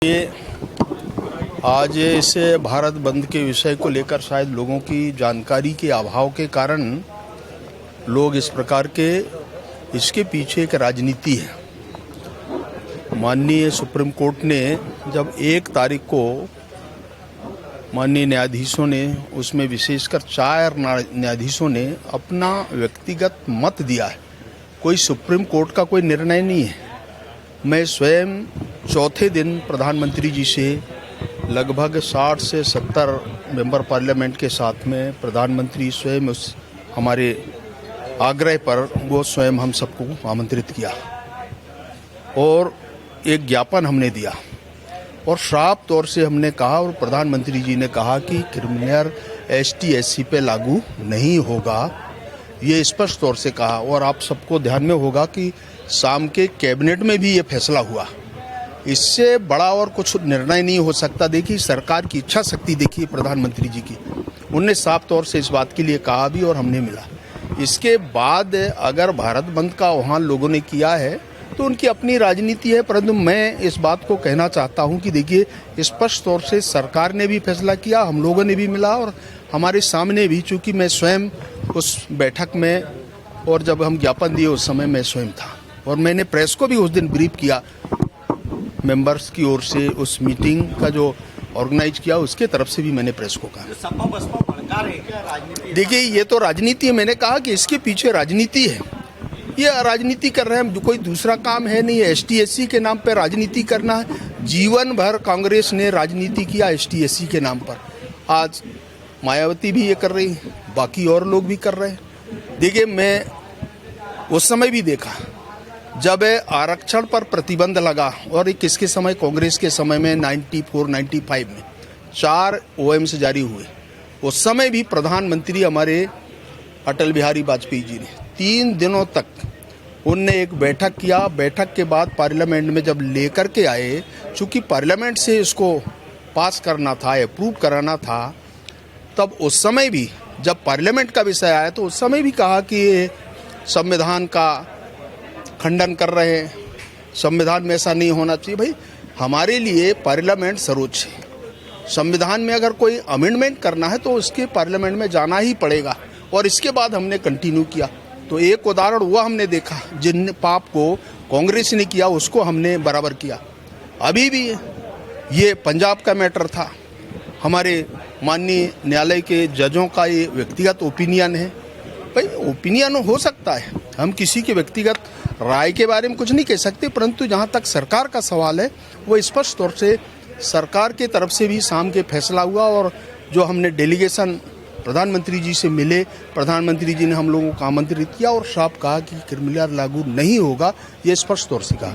ये आज इस भारत बंद के विषय को लेकर शायद लोगों की जानकारी के अभाव के कारण लोग इस प्रकार के इसके पीछे एक राजनीति है। माननीय सुप्रीम कोर्ट ने जब 1 तारीख को माननीय न्यायाधीशों ने, उसमें विशेषकर 4 न्यायाधीशों ने अपना व्यक्तिगत मत दिया है। कोई सुप्रीम कोर्ट का कोई निर्णय नहीं है। मैं स्वयं चौथे दिन प्रधानमंत्री जी से लगभग 60 से 70 मेंबर पार्लियामेंट के साथ में प्रधानमंत्री स्वयं उस हमारे आग्रह पर वो स्वयं हम सबको आमंत्रित किया और एक ज्ञापन हमने दिया और साफ तौर से हमने कहा और प्रधानमंत्री जी ने कहा कि क्रिमिनल ST/SC पे लागू नहीं होगा, ये स्पष्ट तौर से कहा। और आप सबको ध्यान में होगा कि शाम के कैबिनेट में भी ये फैसला हुआ। इससे बड़ा और कुछ निर्णय नहीं हो सकता। देखिए, सरकार की इच्छा शक्ति देखिए प्रधानमंत्री जी की, उनने साफ तौर से इस बात के लिए कहा भी और हमने मिला। इसके बाद अगर भारत बंद का आह्वान लोगों ने किया है तो उनकी अपनी राजनीति है, परंतु मैं इस बात को कहना चाहता हूं कि देखिए स्पष्ट तौर से सरकार ने भी फैसला किया, हम लोगों ने भी मिला और हमारे सामने भी, चूंकि मैं स्वयं उस बैठक में और जब हम ज्ञापन दिए उस समय मैं स्वयं था और मैंने प्रेस को भी उस दिन ब्रीफ किया मेंबर्स की ओर से। उस मीटिंग का जो ऑर्गेनाइज किया उसके तरफ से भी मैंने प्रेस को कहा। देखिए, ये तो राजनीति है। मैंने कहा कि इसके पीछे राजनीति है, ये राजनीति कर रहे हैं, कोई दूसरा काम है नहीं है। ST/SC के नाम पर राजनीति करना है। जीवन भर कांग्रेस ने राजनीति किया ST/SC के नाम पर। आज मायावती भी ये कर रही, बाकी और लोग भी कर रहे हैं। देखिए, मैं उस समय भी देखा जब आरक्षण पर प्रतिबंध लगा और ये किसके समय, कांग्रेस के समय में 94-95 में 4 OMS जारी हुए। उस समय भी प्रधानमंत्री हमारे अटल बिहारी वाजपेयी जी ने 3 दिनों तक उनने एक बैठक किया। बैठक के बाद पार्लियामेंट में जब लेकर के आए, चूंकि पार्लियामेंट से इसको पास करना था, अप्रूव कराना था, तब उस समय भी जब पार्लियामेंट का विषय आया तो उस समय भी कहा कि संविधान का खंडन कर रहे हैं, संविधान में ऐसा नहीं होना चाहिए। भाई, हमारे लिए पार्लियामेंट सर्वोच्च है। संविधान में अगर कोई अमेंडमेंट करना है तो उसके पार्लियामेंट में जाना ही पड़ेगा और इसके बाद हमने कंटिन्यू किया। तो एक उदाहरण वो हमने देखा, जिन पाप को कांग्रेस ने किया उसको हमने बराबर किया। अभी भी ये पंजाब का मैटर था, हमारे माननीय न्यायालय के जजों का ये व्यक्तिगत ओपिनियन है। भाई, ओपिनियन हो सकता है, हम किसी के व्यक्तिगत राय के बारे में कुछ नहीं कह सकते, परंतु जहाँ तक सरकार का सवाल है वो स्पष्ट तौर से सरकार के तरफ से भी शाम के फैसला हुआ और जो हमने डेलीगेशन प्रधानमंत्री जी से मिले, प्रधानमंत्री जी ने हम लोगों को आमंत्रित किया और साफ कहा कि क्रिमिनल लागू नहीं होगा, ये स्पष्ट तौर से कहा।